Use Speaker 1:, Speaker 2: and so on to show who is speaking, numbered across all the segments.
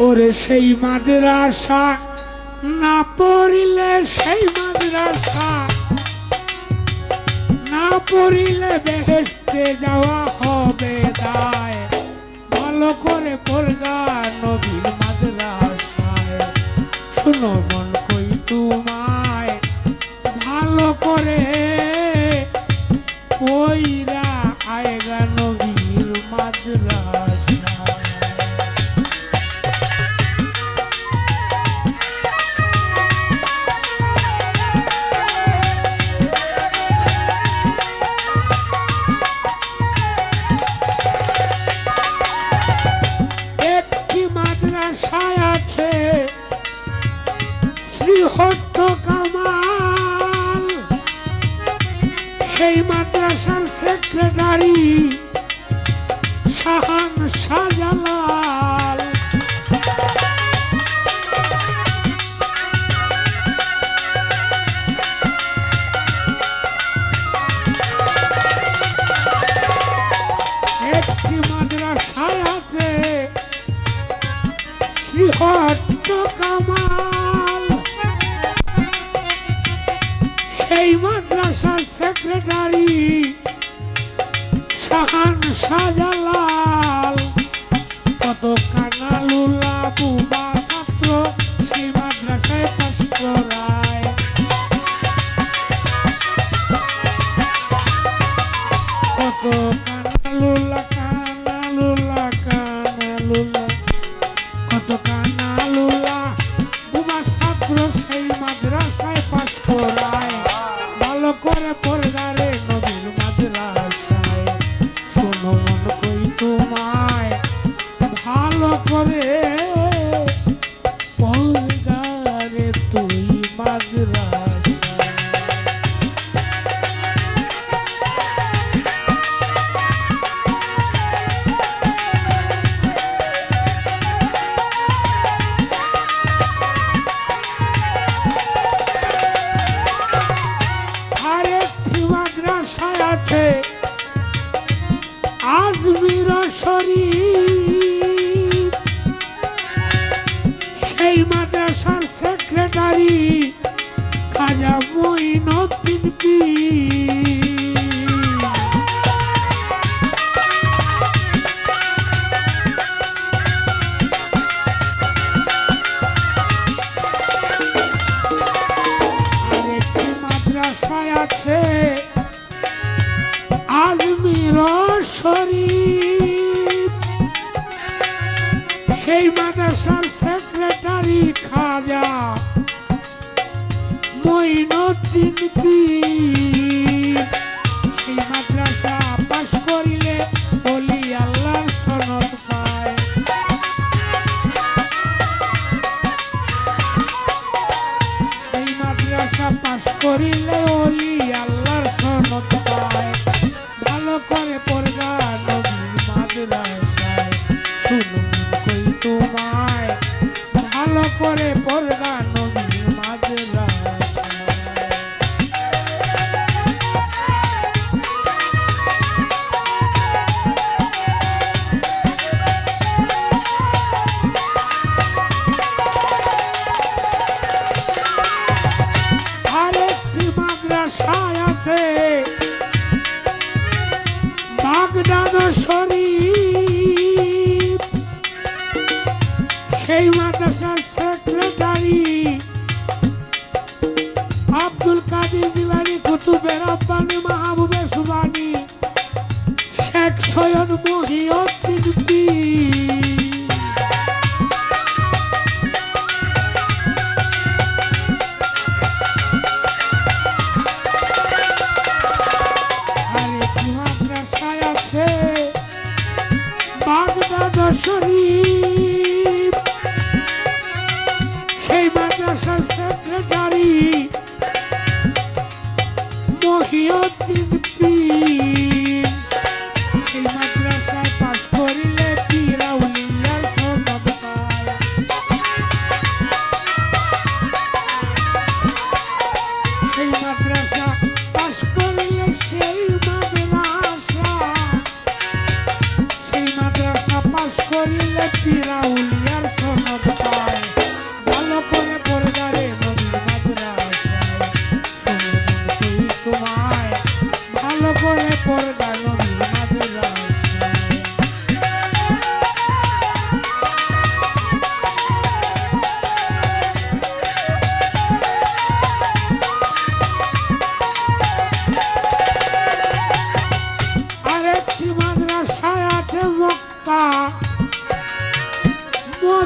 Speaker 1: ওরে সেই মাদ্রাসা না পড়িলে, সেই মাদ্রাসা না পড়িলে বেহেশতে যাওয়া হবে দায়। ভালো করে পড়গা নবীর মাদ্রাসায়, শুনো মন কই তোমায় ভালো করে কইরা আয়গা নবীর মাদ্রাসায়। শ্রীহট্ট কামাল সেই মাদ্রাসার সেক্রেটারি শাহান শাহজালাল। একটি মাদ্রাসায় আছে শ্রীহট্ট কামাল, এই মাদ্রাসার সেক্রেটারি শাহান শাহজালাল। কত কানালুলা বুবা ছাত্র সেই মাদ্রাসায় পাশ করায়। কত কানালুলা কানালুলা কানালুলা, কত কানালুলা বুবা ছাত্র সেই মাদ্রাসায় পাশ করায়। ভালো করে পড়গারে নবীর মাদ্রাসায়, শোনো মন কই তোমায় ভালো করে পড়গারে তুই মাদ্রাসায়। আজমির শরীফ সেই মাদ্রাসার সেক্রেটারি খাজা মঈনুদ্দিন পীর। আরেকটি মাদ্রাসায় আছে আজমির শরীফ সেই মাদ্রাসার সেক্রেটারি খাজা মঈনুদ্দিন পীর। সেই মাদ্রাসা পাশ করিলে ওলি আল্লাহর সনদ পায়। সেই মাদ্রাসা পাশ করিলে ওলি আল্লাহর সনদ পায়। ভালো করে পড়গা নবীর মাদ্রাসায়, শুনো কই তোমায় ভালো করে পড়গা নবীর মাদ্রাসায়। আরেকটি মাদ্রাসায় আছে বাগদাদ শরীফ সেই মাদ্রাসার সেক্রেটারি আব্দুল কাদের জিলানী, কুতুবে রব্বানী, মাহবুবে সুবানী, শেখ সৈয়দ মহিউদ্দিন পীর। বাগদাদ শরীফ সেই মাদ্রাসার সেক্রেটারি মহিউদ্দিন পীর। সেই মাদ্রাসায় পাশ করিলে পীর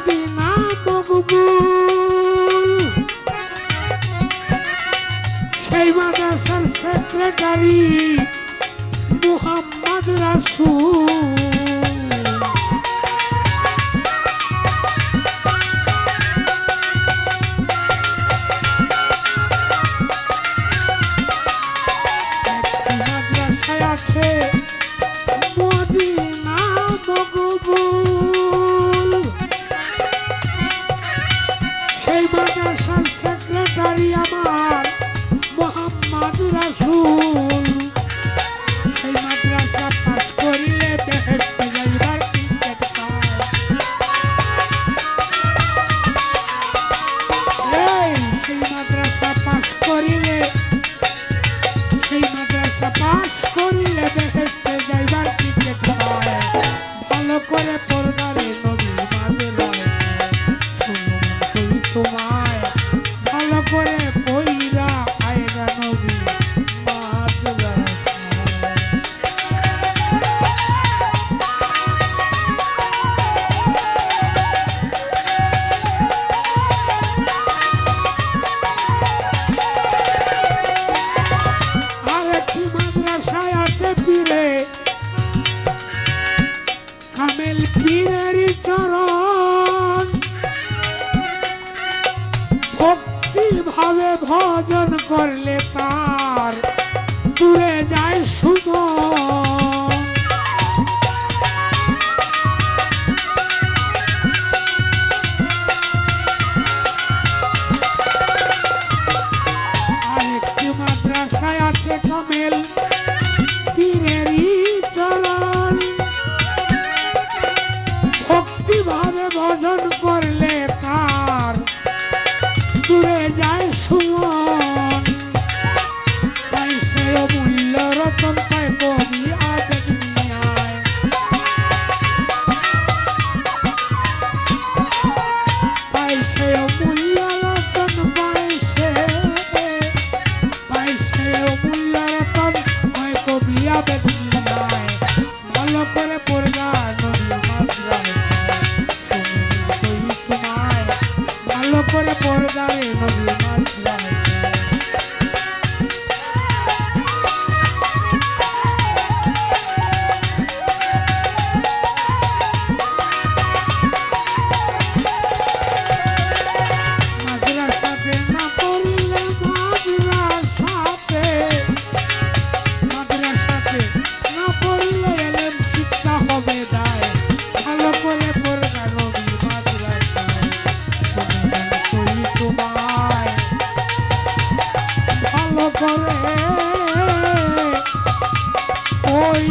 Speaker 1: মদিনা মকবুল সেই মাদ্রাসার সেক্রেটারি মুহাম্মদ রাসূল সেই মাদ্রাসার সেক্রেটারি আমার মুহাম্মদ রাসূল সেই মাদ্রাসা পাস করিলে বেহেশতে যাইবার টিকিট পায় সেই মাদ্রাসা পাস করিলে বেহেশতে যাইবার টিকিট পায় ভালো করে পর্দারে নবী মাঝে তোমায় ভালো করে পইরা আয়গা নবী আরেকটি মাদ্রাসায় আছে পীরে কামেল পীরের চরণ ভক্তি ভাবে ভজন করলে তার দূরে যায় সুমন আরেকটি মাদ্রাসায় আছে কামেল পীরেরই চরণ ভক্তি ভাবে ভজন করলে তার দূরে যায় সুমন তাই সে অমূল্য রতন পায় কবি আবেগ নিয়ায় পাই সে অমূল্য রতন পায় অমূল্য রতন পায় কবি আবেগ নিয়ায় ভালো করে পড়গা নদীর মাত্রায় তোমায় ভালো করে পর্দারে নবী মাঝরায় মাদ্রাসাতে না পড়লে মাদ্রাসাতে না পড়লে এলেম শিক্ষা হবে দায় ভালো করে পড়গা নবী মাঝরায় তোমায় ভালো করে ওই